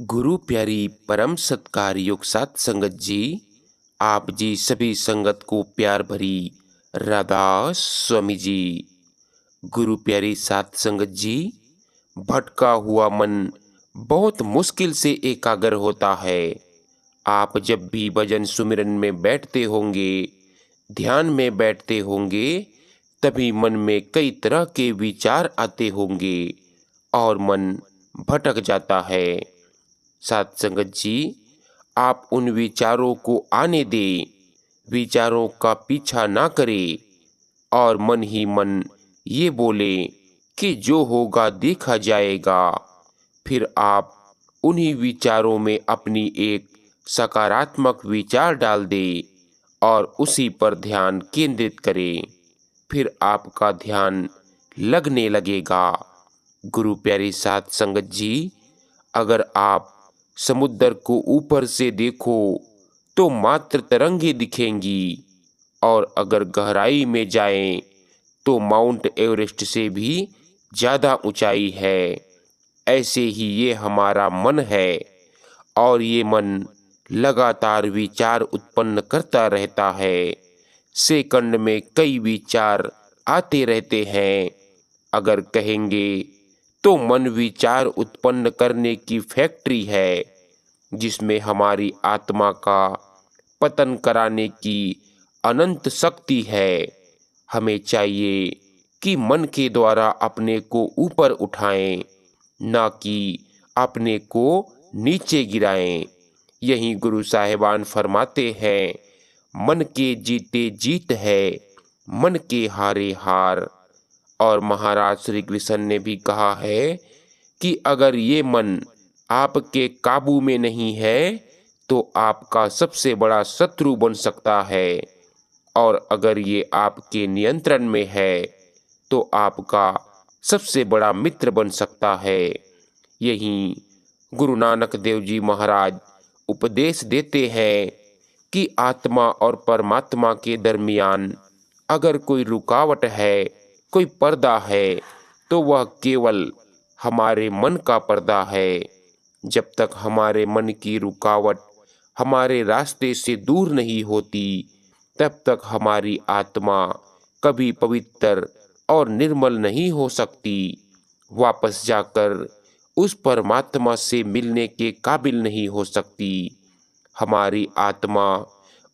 गुरु प्यारी परम सत्कार योग सात संगत जी, आप जी सभी संगत को प्यार भरी राधा स्वामी जी। गुरु प्यारी सात संगत जी, भटका हुआ मन बहुत मुश्किल से एकाग्र होता है। आप जब भी भजन सुमिरन में बैठते होंगे, ध्यान में बैठते होंगे, तभी मन में कई तरह के विचार आते होंगे और मन भटक जाता है। सात संगत जी, आप उन विचारों को आने दें, विचारों का पीछा ना करें और मन ही मन ये बोले कि जो होगा देखा जाएगा। फिर आप उन्हीं विचारों में अपनी एक सकारात्मक विचार डाल दें और उसी पर ध्यान केंद्रित करें। फिर आपका ध्यान लगने लगेगा। गुरु प्यारी सात संगत जी, अगर आप समुद्र को ऊपर से देखो तो मात्र तरंगे दिखेंगी और अगर गहराई में जाएं तो माउंट एवरेस्ट से भी ज़्यादा ऊंचाई है। ऐसे ही ये हमारा मन है और ये मन लगातार विचार उत्पन्न करता रहता है। सेकंड में कई विचार आते रहते हैं। अगर कहेंगे तो मन विचार उत्पन्न करने की फैक्ट्री है, जिसमें हमारी आत्मा का पतन कराने की अनंत शक्ति है। हमें चाहिए कि मन के द्वारा अपने को ऊपर उठाएं, ना कि अपने को नीचे गिराएं। यही गुरु साहिबान फरमाते हैं, मन के जीते जीत है, मन के हारे हार। और महाराज श्री कृष्ण ने भी कहा है कि अगर ये मन आपके काबू में नहीं है तो आपका सबसे बड़ा शत्रु बन सकता है, और अगर ये आपके नियंत्रण में है तो आपका सबसे बड़ा मित्र बन सकता है। यही गुरु नानक देव जी महाराज उपदेश देते हैं कि आत्मा और परमात्मा के दरमियान अगर कोई रुकावट है, कोई पर्दा है, तो वह केवल हमारे मन का पर्दा है। जब तक हमारे मन की रुकावट हमारे रास्ते से दूर नहीं होती, तब तक हमारी आत्मा कभी पवित्र और निर्मल नहीं हो सकती, वापस जाकर उस परमात्मा से मिलने के काबिल नहीं हो सकती। हमारी आत्मा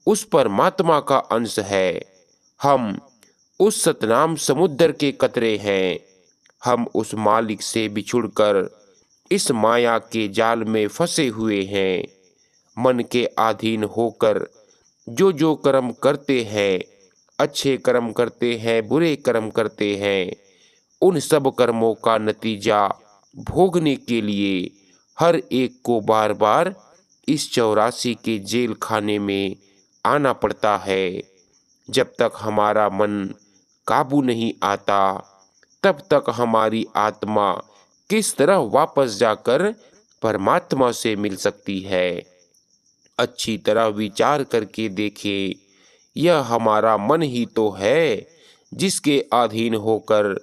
उस परमात्मा का अंश है। हम उस सतनाम समुद्र के कतरे हैं। हम उस मालिक से बिछुड़कर इस माया के जाल में फंसे हुए हैं। मन के अधीन होकर जो जो कर्म करते हैं, अच्छे कर्म करते हैं, बुरे कर्म करते हैं, उन सब कर्मों का नतीजा भोगने के लिए हर एक को बार बार इस 84 के जेल खाने में आना पड़ता है। जब तक हमारा मन काबू नहीं आता, तब तक हमारी आत्मा किस तरह वापस जाकर परमात्मा से मिल सकती है। अच्छी तरह विचार करके देखें, यह हमारा मन ही तो है जिसके अधीन होकर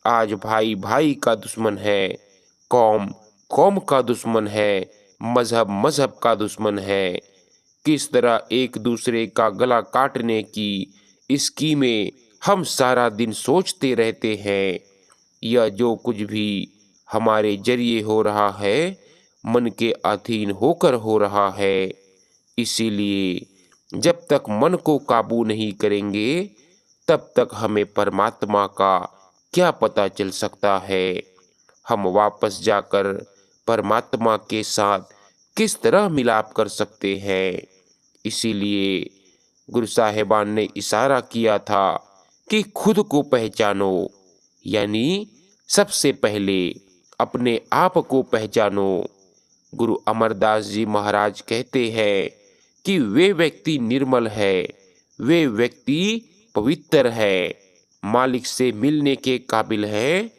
आज भाई भाई का दुश्मन है, कौम कौम का दुश्मन है, मजहब मजहब का दुश्मन है। किस तरह एक दूसरे का गला काटने की स्कीमें हम सारा दिन सोचते रहते हैं। यह जो कुछ भी हमारे जरिए हो रहा है, मन के अधीन होकर हो रहा है। इसीलिए जब तक मन को काबू नहीं करेंगे, तब तक हमें परमात्मा का क्या पता चल सकता है। हम वापस जाकर परमात्मा के साथ किस तरह मिलाप कर सकते हैं। इसीलिए गुरु साहिबान ने इशारा किया था कि खुद को पहचानो, यानी सबसे पहले अपने आप को पहचानो। गुरु अमरदास जी महाराज कहते हैं कि वे व्यक्ति निर्मल है, वे व्यक्ति पवित्र है, मालिक से मिलने के काबिल है,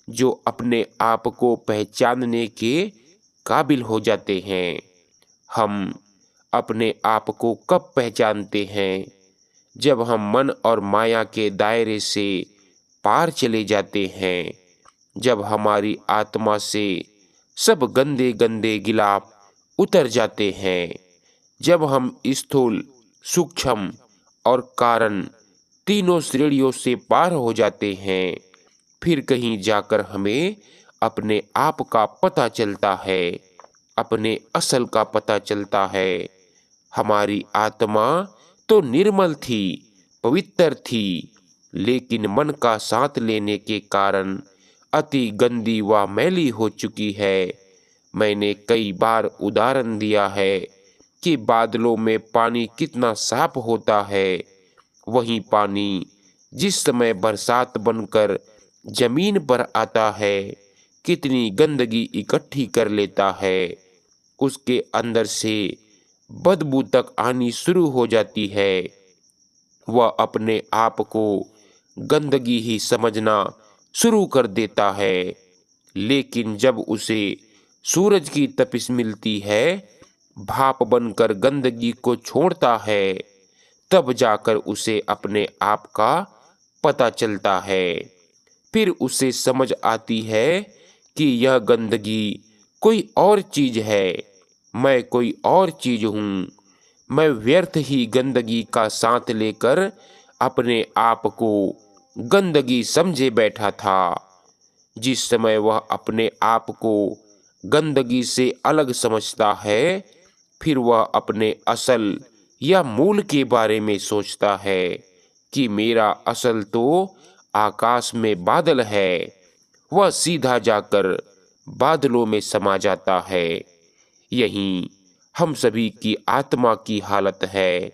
जो अपने आप को पहचानने के काबिल हो जाते हैं। हम अपने आप को कब पहचानते हैं? जब हम मन और माया के दायरे से पार चले जाते हैं, जब हमारी आत्मा से सब गंदे गंदे गिलाफ उतर जाते हैं। जब हम स्थूल, सूक्ष्म और कारण तीनों श्रेणियों से पार हो जाते हैं, फिर कहीं जाकर हमें अपने आप का पता चलता है, अपने असल का पता चलता है। हमारी आत्मा तो निर्मल थी, पवित्र थी, लेकिन मन का साथ लेने के कारण अति गंदी व मैली हो चुकी है। मैंने कई बार उदाहरण दिया है कि बादलों में पानी कितना साफ होता है, वही पानी जिस समय बरसात बनकर जमीन पर आता है, कितनी गंदगी इकट्ठी कर लेता है। उसके अंदर से बदबू तक आनी शुरू हो जाती है। वह अपने आप को गंदगी ही समझना शुरू कर देता है, लेकिन जब उसे सूरज की तपिश मिलती है, भाप बनकर गंदगी को छोड़ता है, तब जाकर उसे अपने आप का पता चलता है। फिर उसे समझ आती है कि यह गंदगी कोई और चीज है, मैं कोई और चीज हूँ। मैं व्यर्थ ही गंदगी का साथ लेकर अपने आप को गंदगी समझे बैठा था। जिस समय वह अपने आप को गंदगी से अलग समझता है, फिर वह अपने असल या मूल के बारे में सोचता है कि मेरा असल तो आकाश में बादल है। वह सीधा जाकर बादलों में समा जाता है। यही हम सभी की आत्मा की हालत है।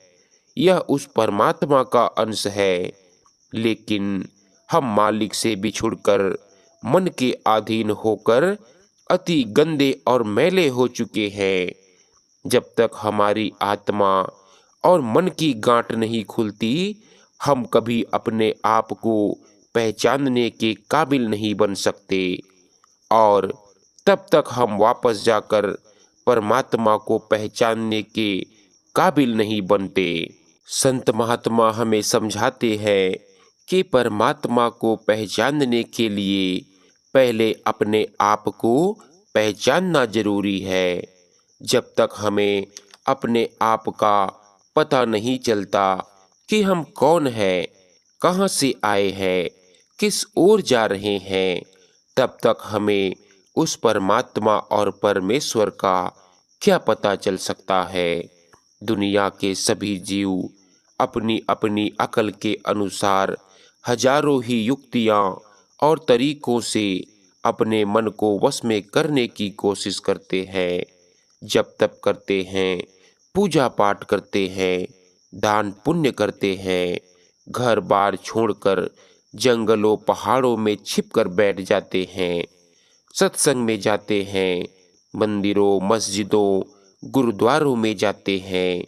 यह उस परमात्मा का अंश है, लेकिन हम मालिक से बिछुड़कर मन के अधीन होकर अति गंदे और मैले हो चुके हैं। जब तक हमारी आत्मा और मन की गांठ नहीं खुलती, हम कभी अपने आप को पहचानने के काबिल नहीं बन सकते, और तब तक हम वापस जाकर परमात्मा को पहचानने के काबिल नहीं बनते। संत महात्मा हमें समझाते हैं कि परमात्मा को पहचानने के लिए पहले अपने आप को पहचानना जरूरी है। जब तक हमें अपने आप का पता नहीं चलता कि हम कौन हैं, कहाँ से आए हैं, किस ओर जा रहे हैं, तब तक हमें उस परमात्मा और परमेश्वर का क्या पता चल सकता है। दुनिया के सभी जीव अपनी अपनी अकल के अनुसार हजारों ही युक्तियाँ और तरीकों से अपने मन को वश में करने की कोशिश करते हैं। जप तप करते हैं, पूजा पाठ करते हैं, दान पुण्य करते हैं, घर बार छोड़कर जंगलों पहाड़ों में छिपकर बैठ जाते हैं, सत्संग में जाते हैं, मंदिरों मस्जिदों गुरुद्वारों में जाते हैं।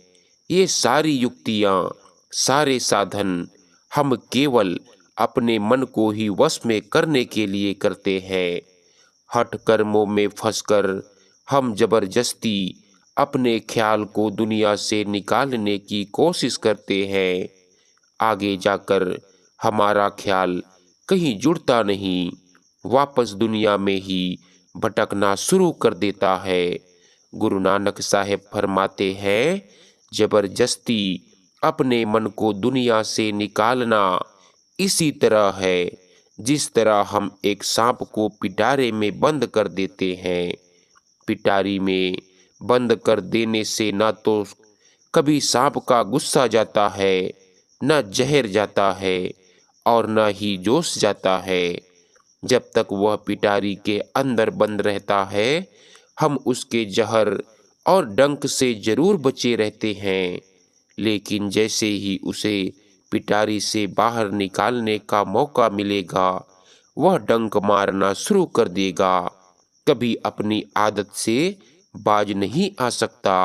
ये सारी युक्तियाँ, सारे साधन हम केवल अपने मन को ही वश में करने के लिए करते हैं। हठ कर्मों में फंसकर हम जबरदस्ती अपने ख्याल को दुनिया से निकालने की कोशिश करते हैं। आगे जाकर हमारा ख्याल कहीं जुड़ता नहीं, वापस दुनिया में ही भटकना शुरू कर देता है। गुरु नानक साहेब फरमाते हैं, जबरदस्ती अपने मन को दुनिया से निकालना इसी तरह है जिस तरह हम एक सांप को पिटारे में बंद कर देते हैं। पिटारी में बंद कर देने से न तो कभी सांप का गुस्सा जाता है, न जहर जाता है, और न ही जोश जाता है। जब तक वह पिटारी के अंदर बंद रहता है, हम उसके जहर और डंक से जरूर बचे रहते हैं, लेकिन जैसे ही उसे पिटारी से बाहर निकालने का मौका मिलेगा, वह डंक मारना शुरू कर देगा। कभी अपनी आदत से बाज नहीं आ सकता।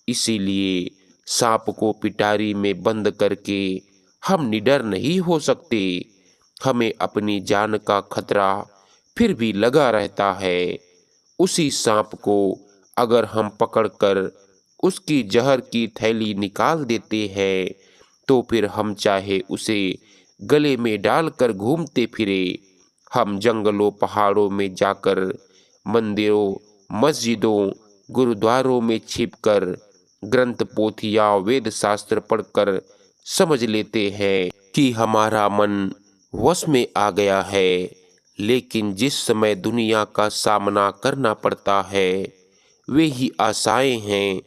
इसीलिए सांप को पिटारी में बंद करके हम निडर नहीं हो सकते। हमें अपनी जान का खतरा फिर भी लगा रहता है। उसी सांप को अगर हम पकड़कर उसकी जहर की थैली निकाल देते हैं, तो फिर हम चाहे उसे गले में डालकर घूमते फिरे, हम जंगलों पहाड़ों में जाकर मंदिरों मस्जिदों गुरुद्वारों में छिपकर ग्रंथ पोथियां वेद शास्त्र पढ़कर समझ लेते हैं कि हमारा मन वश में आ गया है, लेकिन जिस समय दुनिया का सामना करना पड़ता है, वे ही आशाएं हैं,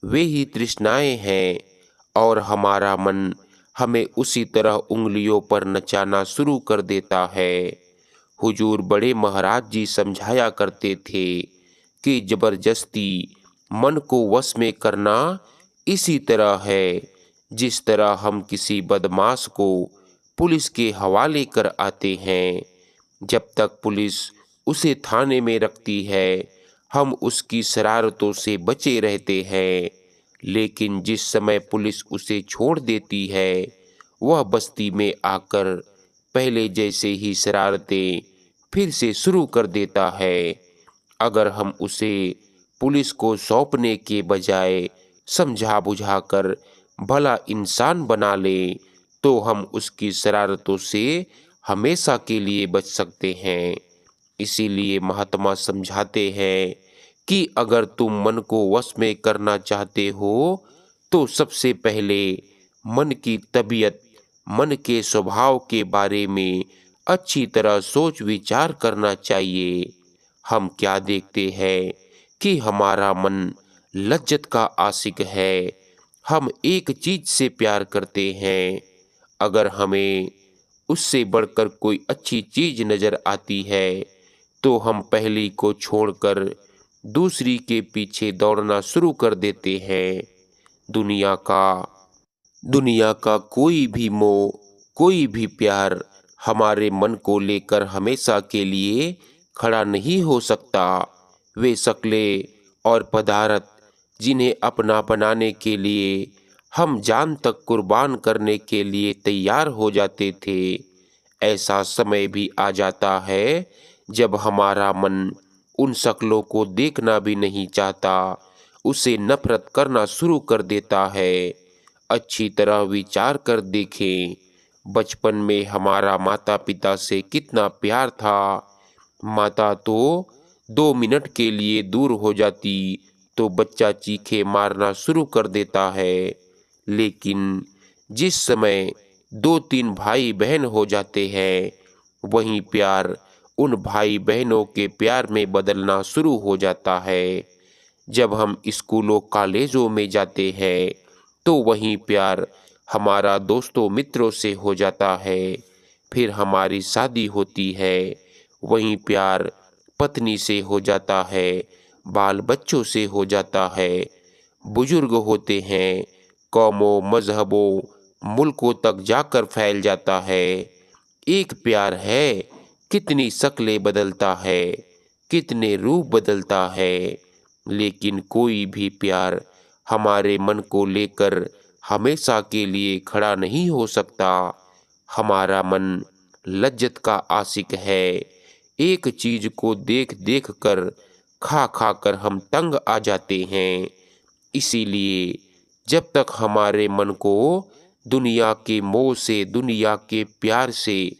वे ही तृष्णाएं हैं, और हमारा मन हमें उसी तरह उंगलियों पर नचाना शुरू कर देता है। हुजूर बड़े महाराज जी समझाया करते थे कि जबरदस्ती मन को वश में करना इसी तरह है जिस तरह हम किसी बदमाश को पुलिस के हवाले कर आते हैं। जब तक पुलिस उसे थाने में रखती है, हम उसकी शरारतों से बचे रहते हैं, लेकिन जिस समय पुलिस उसे छोड़ देती है, वह बस्ती में आकर पहले जैसे ही शरारतें फिर से शुरू कर देता है। अगर हम उसे पुलिस को सौंपने के बजाय समझा बुझाकर भला इंसान बना लें, तो हम उसकी शरारतों से हमेशा के लिए बच सकते हैं। इसीलिए महात्मा समझाते हैं कि अगर तुम मन को वश में करना चाहते हो, तो सबसे पहले मन की तबीयत, मन के स्वभाव के बारे में अच्छी तरह सोच विचार करना चाहिए। हम क्या देखते हैं कि हमारा मन लज्जत का आशिक है। हम एक चीज से प्यार करते हैं, अगर हमें उससे बढ़कर कोई अच्छी चीज नजर आती है, तो हम पहली को छोड़कर दूसरी के पीछे दौड़ना शुरू कर देते हैं। दुनिया का दुनिया का कोई भी मोह, कोई भी प्यार हमारे मन को लेकर हमेशा के लिए खड़ा नहीं हो सकता। वे शक्लें और पदार्थ जिन्हें अपना बनाने के लिए हम जान तक कुर्बान करने के लिए तैयार हो जाते थे, ऐसा समय भी आ जाता है जब हमारा मन उन शक्लों को देखना भी नहीं चाहता, उसे नफरत करना शुरू कर देता है। अच्छी तरह विचार कर देखें, बचपन में हमारा माता पिता से कितना प्यार था। माता तो 2 मिनट के लिए दूर हो जाती तो बच्चा चीखे मारना शुरू कर देता है, लेकिन जिस समय 2-3 भाई बहन हो जाते हैं, वही प्यार उन भाई बहनों के प्यार में बदलना शुरू हो जाता है। जब हम स्कूलों कॉलेजों में जाते हैं, तो वही प्यार हमारा दोस्तों मित्रों से हो जाता है। फिर हमारी शादी होती है, वही प्यार पत्नी से हो जाता है, बाल बच्चों से हो जाता है। बुजुर्ग होते हैं, कौमों, मजहबों, मुल्कों तक जाकर फैल जाता है। एक प्यार है, कितनी शक्लें बदलता है, कितने रूप बदलता है, लेकिन कोई भी प्यार हमारे मन को लेकर हमेशा के लिए खड़ा नहीं हो सकता। हमारा मन लज्जत का आशिक है। एक चीज को देख देख कर, खा खा कर हम तंग आ जाते हैं। इसीलिए जब तक हमारे मन को दुनिया के मोह से, दुनिया के प्यार से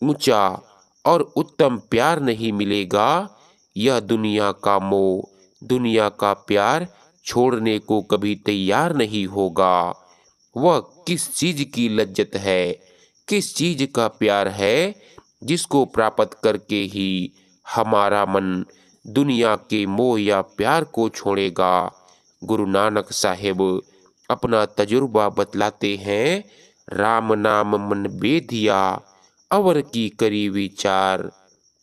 ऊंचा और उत्तम प्यार नहीं मिलेगा, यह दुनिया का मोह, दुनिया का प्यार छोड़ने को कभी तैयार नहीं होगा। वह किस चीज की लज्जत है, किस चीज का प्यार है, जिसको प्राप्त करके ही हमारा मन दुनिया के मोह या प्यार को छोड़ेगा। गुरु नानक साहेब अपना तजुर्बा बतलाते हैं, राम नाम मन बेधिया अवर की करी विचार,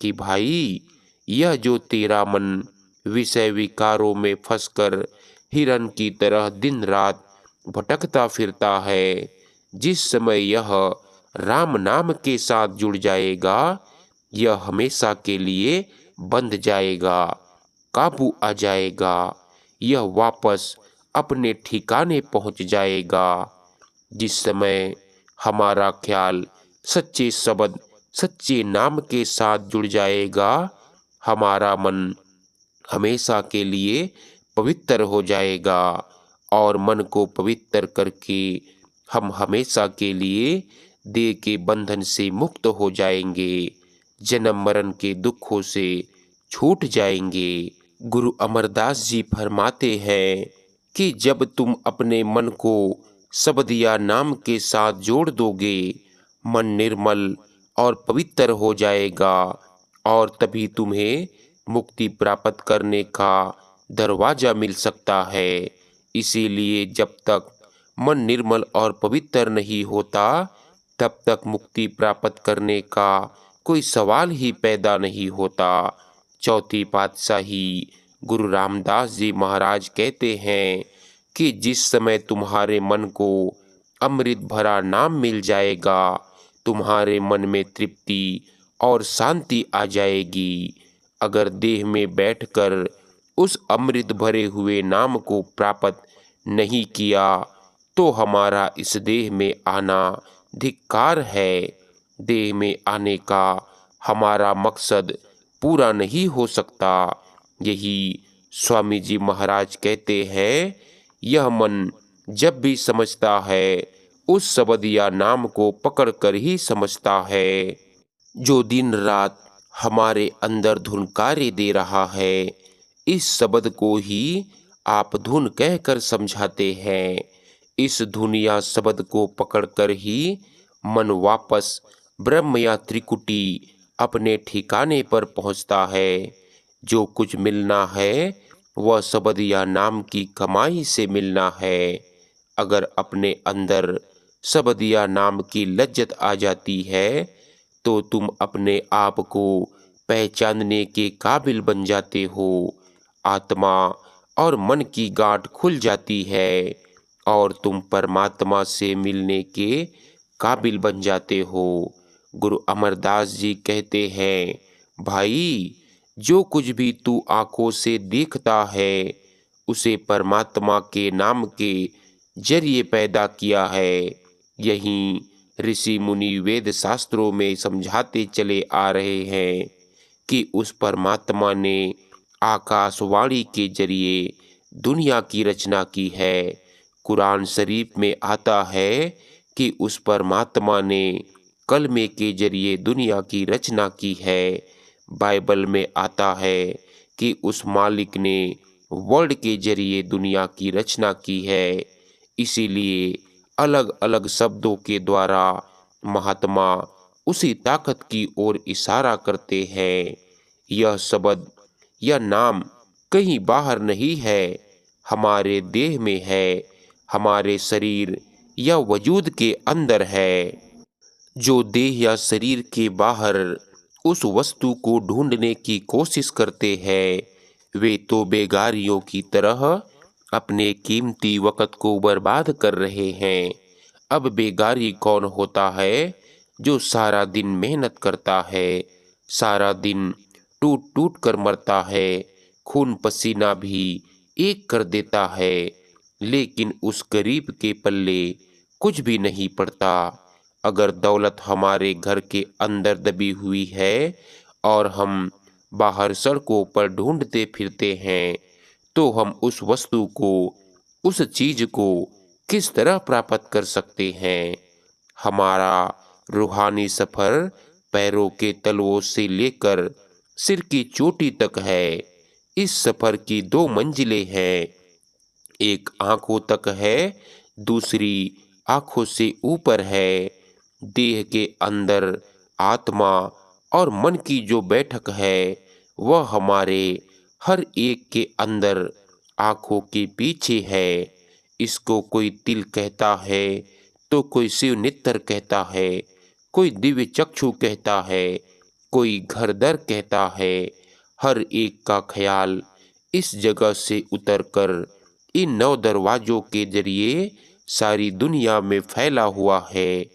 कि भाई यह जो तेरा मन विषय विकारों में फंसकर हिरन की तरह दिन रात भटकता फिरता है, जिस समय यह राम नाम के साथ जुड़ जाएगा, यह हमेशा के लिए बंध जाएगा, काबू आ जाएगा, यह वापस अपने ठिकाने पहुंच जाएगा। जिस समय हमारा ख्याल सच्चे शब्द, सच्चे नाम के साथ जुड़ जाएगा, हमारा मन हमेशा के लिए पवित्र हो जाएगा, और मन को पवित्र करके हम हमेशा के लिए देह के बंधन से मुक्त हो जाएंगे, जन्म मरण के दुखों से छूट जाएंगे। गुरु अमरदास जी फरमाते हैं कि जब तुम अपने मन को शब्द या नाम के साथ जोड़ दोगे, मन निर्मल और पवित्र हो जाएगा और तभी तुम्हें मुक्ति प्राप्त करने का दरवाजा मिल सकता है। इसीलिए जब तक मन निर्मल और पवित्र नहीं होता, तब तक मुक्ति प्राप्त करने का कोई सवाल ही पैदा नहीं होता। चौथी पातशाही गुरु रामदास जी महाराज कहते हैं कि जिस समय तुम्हारे मन को अमृत भरा नाम मिल जाएगा, तुम्हारे मन में तृप्ति और शांति आ जाएगी। अगर देह में बैठकर उस अमृत भरे हुए नाम को प्राप्त नहीं किया, तो हमारा इस देह में आना धिक्कार है। देह में आने का हमारा मकसद पूरा नहीं हो सकता। यही स्वामी जी महाराज कहते हैं, यह मन जब भी समझता है, उस शब्द या नाम को पकड़कर ही समझता है। जो दिन रात हमारे अंदर धुन कार्य दे रहा है, इस शब्द को ही आप धुन कहकर समझाते हैं। इस धुन या शब्द को पकड़कर ही मन वापस ब्रह्म या त्रिकुटी अपने ठिकाने पर पहुंचता है। जो कुछ मिलना है वह शब्द या नाम की कमाई से मिलना है। अगर अपने अंदर शब्द या नाम की लज्जत आ जाती है, तो तुम अपने आप को पहचानने के काबिल बन जाते हो। आत्मा और मन की गांठ खुल जाती है और तुम परमात्मा से मिलने के काबिल बन जाते हो। गुरु अमरदास जी कहते हैं, भाई, जो कुछ भी तू आंखों से देखता है, उसे परमात्मा के नाम के जरिए पैदा किया है। यही ऋषि मुनि वेद शास्त्रों में समझाते चले आ रहे हैं कि उस परमात्मा ने आकाशवाणी के जरिए दुनिया की रचना की है। कुरान शरीफ में आता है कि उस परमात्मा ने कलमे के जरिए दुनिया की रचना की है। बाइबल में आता है कि उस मालिक ने वर्ड के जरिए दुनिया की रचना की है। इसीलिए अलग अलग शब्दों के द्वारा महात्मा उसी ताकत की ओर इशारा करते हैं। यह शब्द या नाम कहीं बाहर नहीं है, हमारे देह में है, हमारे शरीर या वजूद के अंदर है। जो देह या शरीर के बाहर उस वस्तु को ढूंढने की कोशिश करते हैं, वे तो बेगारियों की तरह अपने कीमती वक़्त को बर्बाद कर रहे हैं। अब बेगारी कौन होता है? जो सारा दिन मेहनत करता है, सारा दिन टूट टूट कर मरता है, खून पसीना भी एक कर देता है, लेकिन उस गरीब के पल्ले कुछ भी नहीं पड़ता। अगर दौलत हमारे घर के अंदर दबी हुई है और हम बाहर सड़कों पर ढूंढते फिरते हैं, तो हम उस वस्तु को, उस चीज को किस तरह प्राप्त कर सकते हैं? हमारा रूहानी सफर पैरों के तलवों से लेकर सिर की चोटी तक है। इस सफर की दो मंजिलें हैं, एक आंखों तक है, दूसरी आंखों से ऊपर है। देह के अंदर आत्मा और मन की जो बैठक है, वह हमारे हर एक के अंदर आंखों के पीछे है। इसको कोई तिल कहता है, तो कोई शिव नेत्र कहता है, कोई दिव्य चक्षु कहता है, कोई घरदर कहता है। हर एक का ख्याल इस जगह से उतरकर इन 9 दरवाजों के जरिए सारी दुनिया में फैला हुआ है।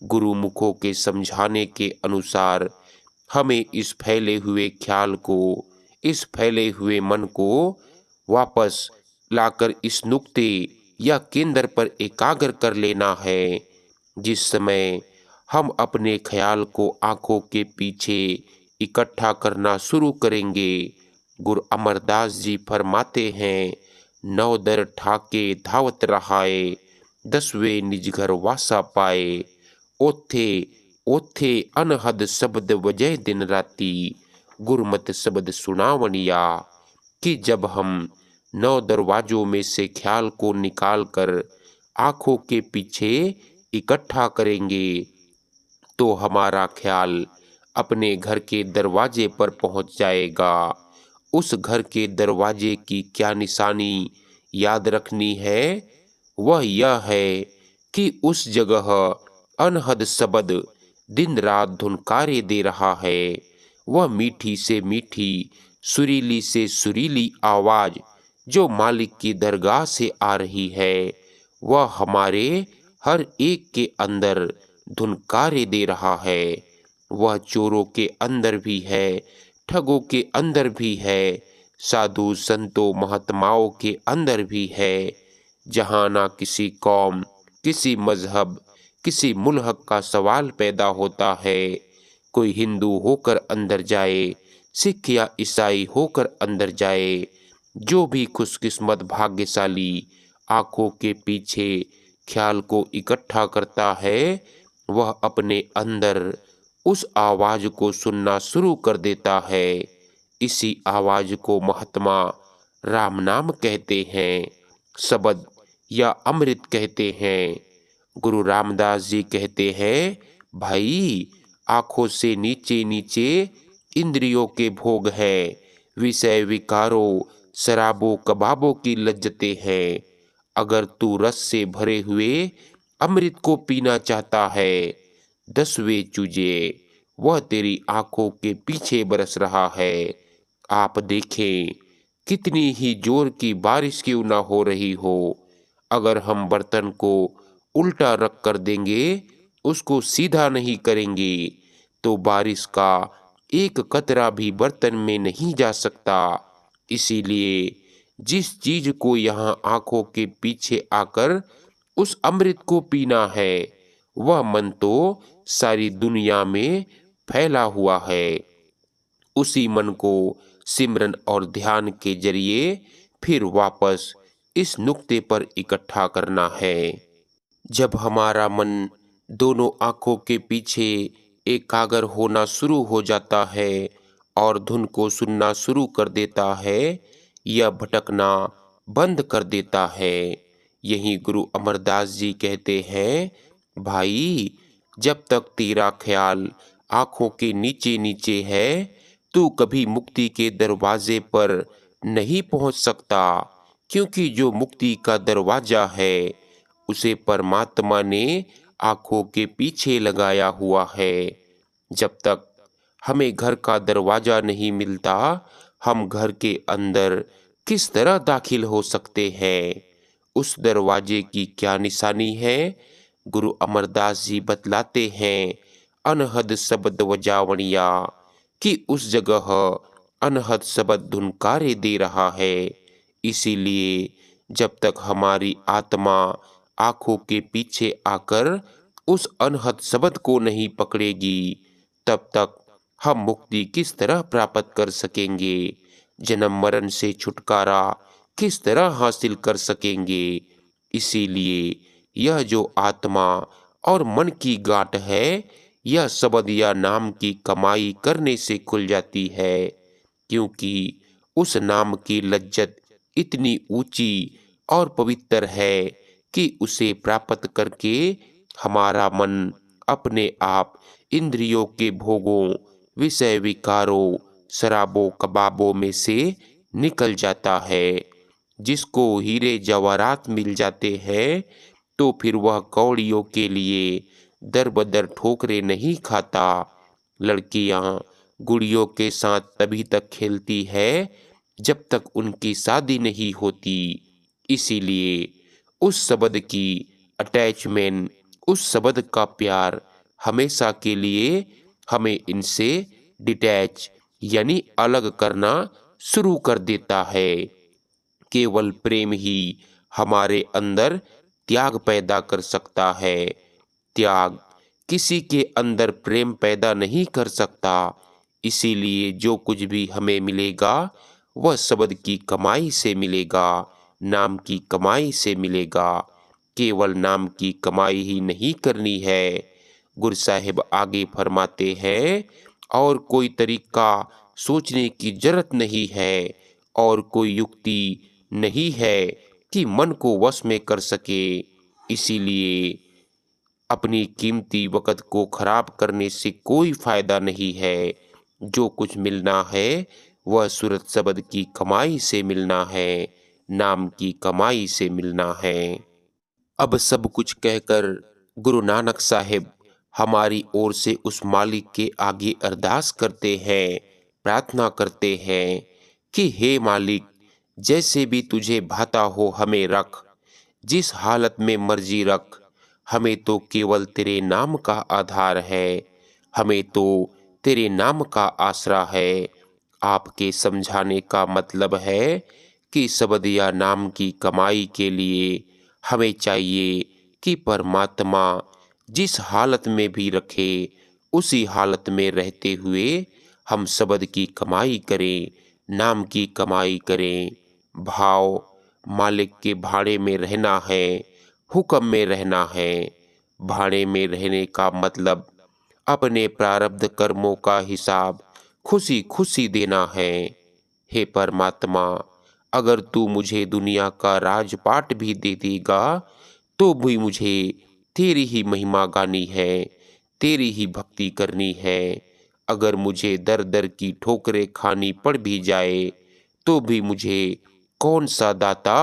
गुरुमुखों के समझाने के अनुसार हमें इस फैले हुए ख्याल को, इस फैले हुए मन को वापस लाकर इस नुक्ते या केंद्र पर एकाग्र कर लेना है। जिस समय हम अपने ख्याल को आंखों के पीछे इकट्ठा करना शुरू करेंगे, गुरु अमरदास जी फरमाते हैं, 9 दर ठाके धावत रहाए, 10वें निज घर वासा पाए, ओथे ओथे अनहद शब्द वजय दिन राती, गुरमत शब्द सुनावनिया। कि जब हम 9 दरवाजों में से ख्याल को निकाल कर आंखों के पीछे इकट्ठा करेंगे तो हमारा ख्याल अपने घर के दरवाजे पर पहुंच जाएगा। उस घर के दरवाजे की क्या निशानी याद रखनी है? वह यह है कि उस जगह अनहद शब्द दिन रात धुनकारे दे रहा है। वह मीठी से मीठी, सुरीली से सुरीली आवाज जो मालिक की दरगाह से आ रही है, वह हमारे हर एक के अंदर धुनकारे दे रहा है। वह चोरों के अंदर भी है, ठगों के अंदर भी है, साधु संतों महात्माओं के अंदर भी है। जहाँ ना किसी कौम, किसी मजहब, किसी मुल्क का सवाल पैदा होता है, कोई हिंदू होकर अंदर जाए, सिख या ईसाई होकर अंदर जाए, जो भी खुशकिस्मत भाग्यशाली आंखों के पीछे ख्याल को इकट्ठा करता है, वह अपने अंदर उस आवाज को सुनना शुरू कर देता है। इसी आवाज को महात्मा राम नाम कहते हैं, शब्द या अमृत कहते हैं। गुरु रामदास जी कहते हैं, भाई आंखों से नीचे नीचे इंद्रियों के भोग हैं, विषय विकारों शराबों कबाबों की लज्जतें हैं। अगर तू रस से भरे हुए अमृत को पीना चाहता है, 10वें चूजे वह तेरी आंखों के पीछे बरस रहा है। आप देखें, कितनी ही जोर की बारिश क्यों ना हो रही हो, अगर हम बर्तन को उल्टा रख कर देंगे, उसको सीधा नहीं करेंगे, तो बारिश का एक कतरा भी बर्तन में नहीं जा सकता। इसीलिए जिस चीज को यहाँ आंखों के पीछे आकर उस अमृत को पीना है, वह मन तो सारी दुनिया में फैला हुआ है। उसी मन को सिमरन और ध्यान के जरिए फिर वापस इस नुक्ते पर इकट्ठा करना है। जब हमारा मन दोनों आंखों के पीछे एकाग्र होना शुरू हो जाता है और धुन को सुनना शुरू कर देता है या भटकना बंद कर देता है, यही गुरु अमरदास जी कहते हैं, भाई जब तक तेरा ख्याल आंखों के नीचे नीचे है, तू कभी मुक्ति के दरवाजे पर नहीं पहुंच सकता। क्योंकि जो मुक्ति का दरवाजा है, उसे परमात्मा ने आंखों के पीछे लगाया हुआ है। जब तक हमें घर का दरवाजा नहीं मिलता, हम घर के अंदर किस तरह दाखिल हो सकते हैं? उस दरवाजे की क्या निशानी है? गुरु अमरदास जी बतलाते हैं, अनहद शब्द वजावणिया, कि उस जगह अनहद शब्द धुनकारे दे रहा है। इसीलिए जब तक हमारी आत्मा आंखों के पीछे आकर उस अनहद शब्द को नहीं पकड़ेगी, तब तक हम मुक्ति किस तरह प्राप्त कर सकेंगे, जन्म मरण से छुटकारा किस तरह हासिल कर सकेंगे। इसीलिए यह जो आत्मा और मन की गांठ है, यह शब्द या नाम की कमाई करने से खुल जाती है। क्योंकि उस नाम की लज्जत इतनी ऊंची और पवित्र है कि उसे प्राप्त करके हमारा मन अपने आप इंद्रियों के भोगों, विषय विकारों, शराबों कबाबों में से निकल जाता है। जिसको हीरे जवाहरात मिल जाते हैं, तो फिर वह कौड़ियों के लिए दर बदर ठोकरे नहीं खाता। लड़कियां गुड़ियों के साथ तभी तक खेलती है जब तक उनकी शादी नहीं होती। इसीलिए उस शब्द की अटैचमेंट, उस शब्द का प्यार हमेशा के लिए हमें इनसे डिटैच यानी अलग करना शुरू कर देता है। केवल प्रेम ही हमारे अंदर त्याग पैदा कर सकता है। त्याग किसी के अंदर प्रेम पैदा नहीं कर सकता। इसीलिए जो कुछ भी हमें मिलेगा, वह शब्द की कमाई से मिलेगा, नाम की कमाई से मिलेगा। केवल नाम की कमाई ही नहीं करनी है। गुरु साहिब आगे फरमाते हैं, और कोई तरीका सोचने की जरूरत नहीं है, और कोई युक्ति नहीं है कि मन को वश में कर सके। इसीलिए अपनी कीमती वक़्त को खराब करने से कोई फ़ायदा नहीं है। जो कुछ मिलना है वह सूरत शब्द की कमाई से मिलना है, नाम की कमाई से मिलना है। अब सब कुछ कहकर गुरु नानक साहिब हमारी ओर से उस मालिक के आगे अरदास करते हैं, प्रार्थना करते हैं कि हे मालिक, जैसे भी तुझे भाता हो हमें रख, जिस हालत में मर्जी रख। हमें तो केवल तेरे नाम का आधार है, हमें तो तेरे नाम का आसरा है। आपके समझाने का मतलब है कि शब्द या नाम की कमाई के लिए हमें चाहिए कि परमात्मा जिस हालत में भी रखे, उसी हालत में रहते हुए हम शब्द की कमाई करें, नाम की कमाई करें। भाव मालिक के भाड़े में रहना है, हुक्म में रहना है। भाड़े में रहने का मतलब अपने प्रारब्ध कर्मों का हिसाब खुशी खुशी देना है। हे परमात्मा, अगर तू मुझे दुनिया का राजपाट भी दे देगा तो भी मुझे तेरी ही महिमा गानी है, तेरी ही भक्ति करनी है। अगर मुझे दर दर की ठोकरें खानी पड़ भी जाए तो भी मुझे कौन सा दाता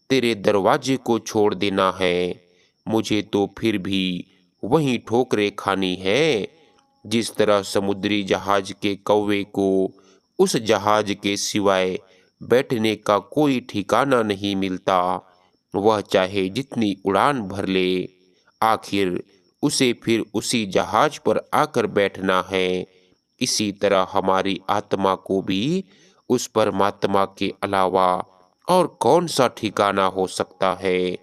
तेरे दरवाजे को छोड़ देना है। मुझे तो फिर भी वही ठोकरें खानी है। जिस तरह समुद्री जहाज के कौवे को उस जहाज के सिवाय बैठने का कोई ठिकाना नहीं मिलता, वह चाहे जितनी उड़ान भर ले, आखिर उसे फिर उसी जहाज पर आकर बैठना है। इसी तरह हमारी आत्मा को भी उस परमात्मा के अलावा और कौन सा ठिकाना हो सकता है।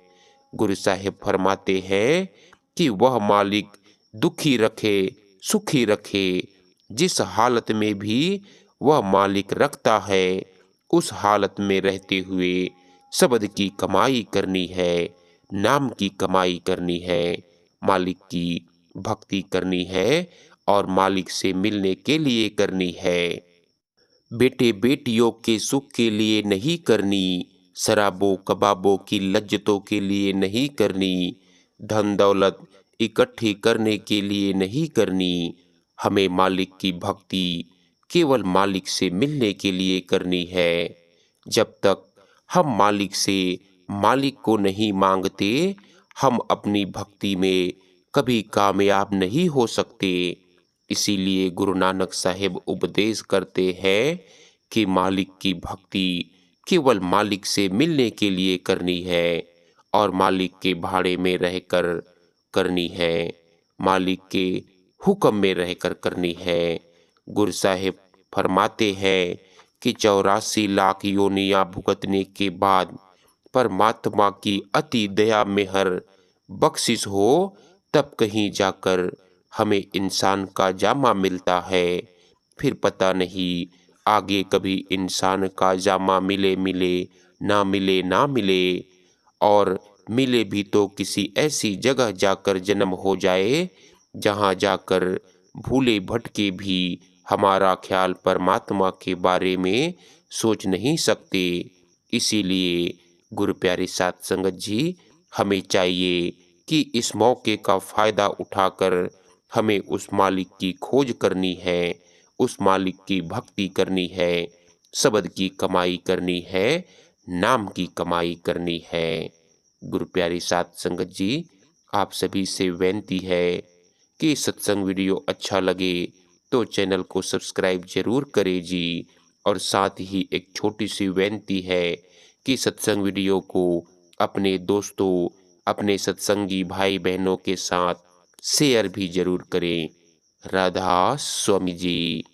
गुरु साहिब फरमाते हैं कि वह मालिक दुखी रखे सुखी रखे, जिस हालत में भी वह मालिक रखता है, उस हालत में रहते हुए शब्द की कमाई करनी है, नाम की कमाई करनी है, मालिक की भक्ति करनी है और मालिक से मिलने के लिए करनी है। बेटे बेटियों के सुख के लिए नहीं करनी, शराबों कबाबों की लज्जतों के लिए नहीं करनी, धन दौलत इकट्ठी करने के लिए नहीं करनी। हमें मालिक की भक्ति केवल मालिक से मिलने के लिए करनी है। जब तक हम मालिक से मालिक को नहीं मांगते, हम अपनी भक्ति में कभी कामयाब नहीं हो सकते। इसीलिए गुरु नानक साहिब उपदेश करते हैं कि मालिक की भक्ति केवल मालिक से मिलने के लिए करनी है और मालिक के भाड़े में रहकर करनी है, मालिक के हुक्म में रहकर करनी है। गुरु साहिब फरमाते हैं कि 84 लाख योनियां भुगतने के बाद परमात्मा की अति दया मेहर बख्शिश हो, तब कहीं जाकर हमें इंसान का जामा मिलता है। फिर पता नहीं आगे कभी इंसान का जामा मिले मिले ना मिले ना मिले, और मिले भी तो किसी ऐसी जगह जाकर जन्म हो जाए जहाँ जाकर भूले भटके भी हमारा ख्याल परमात्मा के बारे में सोच नहीं सकते। इसीलिए गुरु प्यारे साथ संगत जी, हमें चाहिए कि इस मौके का फ़ायदा उठाकर हमें उस मालिक की खोज करनी है, उस मालिक की भक्ति करनी है, शब्द की कमाई करनी है, नाम की कमाई करनी है। गुरु प्यारी साथ संगत जी, आप सभी से विनती है कि सत्संग वीडियो अच्छा लगे तो चैनल को सब्सक्राइब जरूर करें जी। और साथ ही एक छोटी सी विनती है कि सत्संग वीडियो को अपने दोस्तों, अपने सत्संगी भाई बहनों के साथ शेयर भी जरूर करें। राधा स्वामी जी।